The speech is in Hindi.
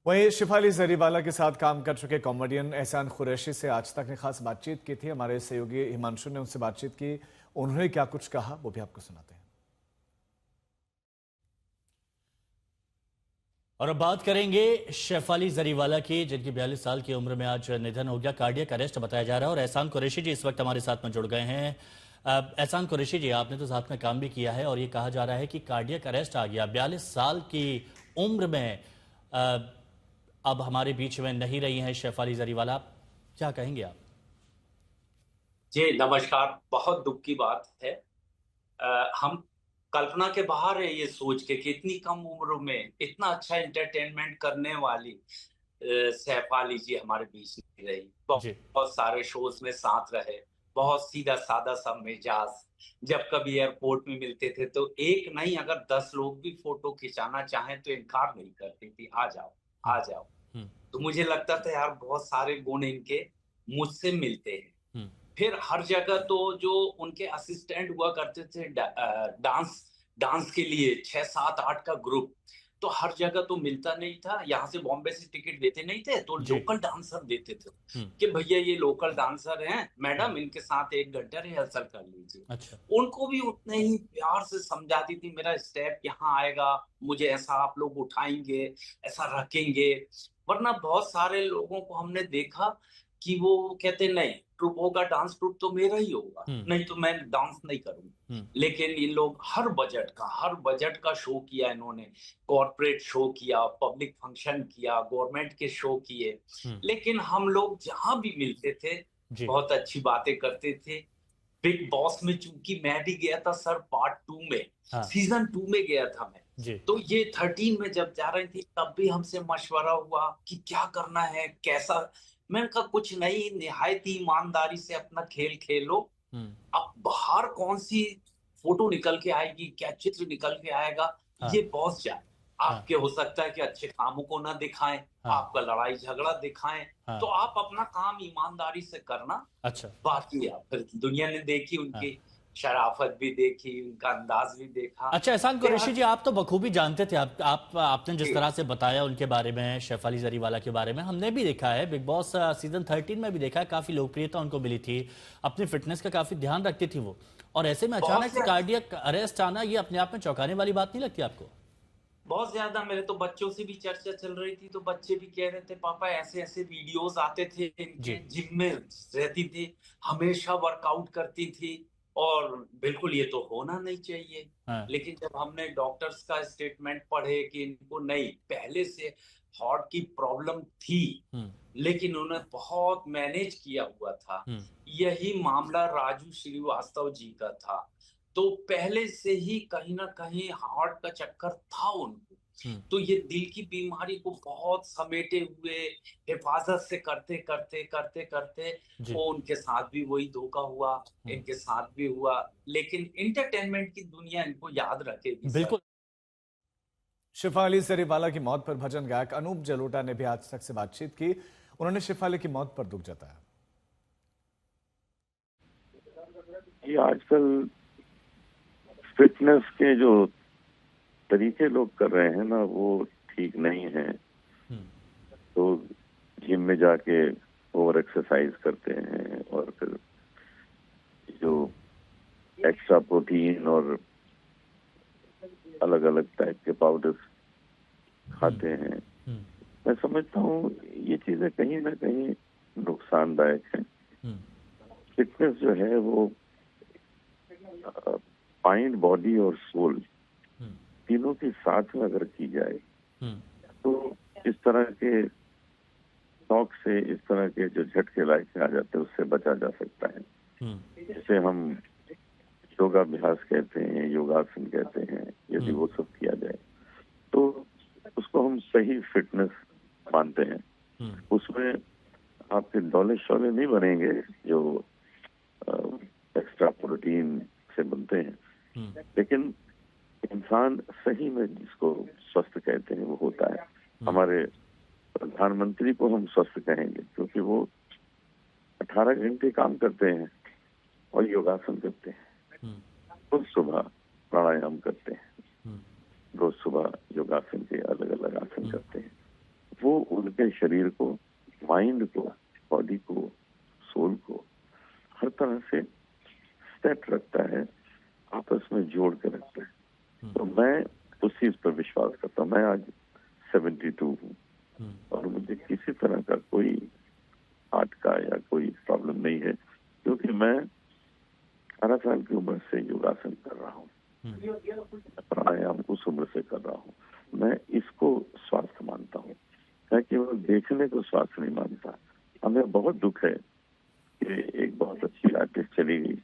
वहीं शिफाली जरीवाला के साथ काम कर चुके कॉमेडियन एहसान कुरैशी से आज तक ने खास बातचीत की थी। हमारे सहयोगी हिमांशु ने उनसे बातचीत की। उन्होंने क्या कुछ कहा वो भी आपको सुनाते हैं। और अब बात करेंगे शेफाली जरीवाला की, जिनकी 42 साल की उम्र में आज निधन हो गया। कार्डियक अरेस्ट बताया जा रहा है और एहसान कुरैशी जी इस वक्त हमारे साथ में जुड़ गए हैं। एहसान कुरैशी जी, आपने तो साथ में काम भी किया है और ये कहा जा रहा है कि कार्डियक अरेस्ट आ गया 42 साल की उम्र में। अ, अब हमारे बीच में नहीं रही हैं शेफाली जरीवाला, क्या कहेंगे आप? जी नमस्कार। बहुत दुख की बात है। हम कल्पना के बाहर है ये सोच के कि इतनी कम उम्र में इतना अच्छा एंटरटेनमेंट करने वाली सैफाली जी हमारे बीच नहीं रही। बहुत, जी। बहुत सारे शोज में साथ रहे। बहुत सीधा सादा सा मिजाज। जब कभी एयरपोर्ट में मिलते थे तो एक नहीं अगर 10 लोग भी फोटो खिंचाना चाहें तो इनकार नहीं करती थी, आ जाओ हम्म, आ जाओ। हम्म, तो मुझे लगता था यार बहुत सारे गुण इनके मुझसे मिलते हैं। हम्म, फिर हर जगह तो जो उनके असिस्टेंट हुआ करते थे डांस डांस के लिए 6 7 8 का ग्रुप, तो हर जगह तो मिलता नहीं था। यहाँ से बॉम्बे से टिकट देते नहीं थे तो जी। लोकल डांसर देते थे हम्म, कि भैया ये लोकल डांसर हैं हम्म, मैडम, इनके साथ 1 घंटा रिहर्सल कर लीजिए। अच्छा। उनको भी उतने ही प्यार से समझाती थी, मेरा स्टेप यहाँ आएगा, मुझे ऐसा आप लोग उठाएंगे, ऐसा रखेंगे। वरना बहुत सारे लोगों को हमने देखा कि वो कहते नहीं, ट्रुप होगा डांस ट्रुप तो मेरा ही होगा, हम्म, नहीं तो मैं डांस नहीं करूंगा। हम्म, लेकिन इन लोग हर बजट का शो किया इन्होंने। कॉर्पोरेट शो किया, पब्लिक फंक्शन किया, गवर्नमेंट के शो किए। हम्म, लेकिन हम लोग जहां भी मिलते थे जी। बहुत अच्छी बातें करते थे। बिग बॉस में चूंकि मैं भी गया था सर पार्ट 2 में, हाँ। सीजन 2 में गया था मैं। जी। तो ये 13 में जब जा रही थी तब भी हमसे मशवरा हुआ कि क्या करना है कैसा। मैंने कहा कुछ नहीं, निहायत ही ईमानदारी से अपना खेल खेलो। हम्म, अब बाहर कौन सी फोटो निकल के आएगी, क्या चित्र निकल के आएगा, हाँ, ये बॉस जाने। हाँ, आपके हो सकता है कि अच्छे कामों को ना दिखाएं, हाँ, आपका लड़ाई झगड़ा दिखाएं। तो हाँ, आप अपना काम ईमानदारी से करना। अच्छा। बाकी आप फिर दुनिया ने देखी, हाँ। उनकी शराफत भी देखी, उनका अंदाज भी देखा। अच्छा एहसान फिर कुरैशी जी, आप तो बखूबी जानते थे। आपने जिस जी, तरह से बताया उनके बारे में, शेफाली जरीवाला के बारे में, हमने भी देखा है बिग बॉस सीजन 13 में भी देखा है। काफी लोकप्रियता उनको मिली थी, अपनी फिटनेस का काफी ध्यान रखती थी वो। और ऐसे में बहुत अचानक से ज्यादा। कार्डियक अरेस्ट आना, ये अपने आप में चौंकाने वाली बात नहीं लगती आपको? बहुत ज्यादा। मेरे तो बच्चों से भी चर्चा चल रही थी तो बच्चे भी कह रहे थे पापा ऐसे ऐसे वीडियोस आते थे इनके, जी। जिम में रहती थी, हमेशा वर्कआउट करती थी, और बिल्कुल ये तो होना नहीं चाहिए। हाँ। लेकिन जब हमने डॉक्टर्स का स्टेटमेंट पढ़े कि इनको नहीं, पहले से हार्ट की प्रॉब्लम थी, हम्म, लेकिन उन्होंने बहुत मैनेज किया हुआ था। हम्म, यही मामला राजू श्रीवास्तव जी का था। तो पहले से ही कहीं ना कहीं हार्ट का चक्कर था उनको। हम्म, तो ये दिल की बीमारी को बहुत समेटे हुए हिफाजत से करते करते करते करते जी। वो उनके साथ भी वही धोखा हुआ, हम्म, इनके साथ भी हुआ। लेकिन इंटरटेनमेंट की दुनिया इनको याद रखेगी सर। बिल्कुल। शिफाली जरीवाला की मौत पर भजन गायक अनूप जलोटा ने भी आज तक से बातचीत की। उन्होंने शिफाली की मौत पर दुख जताया। ये आजकल फिटनेस के जो तरीके लोग कर रहे हैं ना वो ठीक नहीं है। हम्म, तो जिम में जाके ओवर एक्सरसाइज करते हैं और फिर जो एक्स्ट्रा प्रोटीन और अलग अलग टाइप के पाउडर्स हम्म, खाते हैं। हम्म, मैं समझता हूँ ये चीजें कहीं ना कहीं नुकसानदायक हैं। हम्म, फिटनेस जो है वो माइंड बॉडी और सोल हम्म, तीनों के साथ में अगर की जाए हम्म, तो इस तरह के शौक से, इस तरह के जो झटके लाइफ में आ जाते हैं उससे बचा जा सकता है। हम्म, जिसे हम योगाभ्यास कहते हैं, योगासन कहते हैं, यदि हम्म, वो सब किया जाए तो उसको हम सही फिटनेस मानते हैं। हम्म, उसमें आपके डोले शोले नहीं बनेंगे जो एक्स्ट्रा प्रोटीन से बनते हैं, हम्म, लेकिन इंसान सही में जिसको स्वस्थ कहते हैं वो होता है। हम्म, हमारे प्रधानमंत्री को हम स्वस्थ कहेंगे क्योंकि वो 18 घंटे काम करते हैं और योगासन करते हैं। हम्म, रोज सुबह प्राणायाम करते हैं, हम्म, रोज सुबह योगासन के अलग अलग आसन हम्म, करते हैं। वो वो उनके शरीर को, माइंड को, बॉडी को, सोल को हर तरह से सेट रखता है, आपस में जोड़ के रखता है। तो मैं उस चीज पर विश्वास करता हूँ। मैं आज 72 हूँ और मुझे किसी तरह का कोई हार्ट का या कोई प्रॉब्लम नहीं है, क्योंकि मैं 18 साल की उम्र से योगासन कर रहा हूँ, प्राणायाम उस उम्र से कर रहा हूँ। मैं इसको स्वास्थ्य मानता हूँ, मैं केवल देखने को स्वास्थ्य नहीं मानता। हमें बहुत दुख है कि एक बहुत अच्छी आर्टिस्ट चली गई,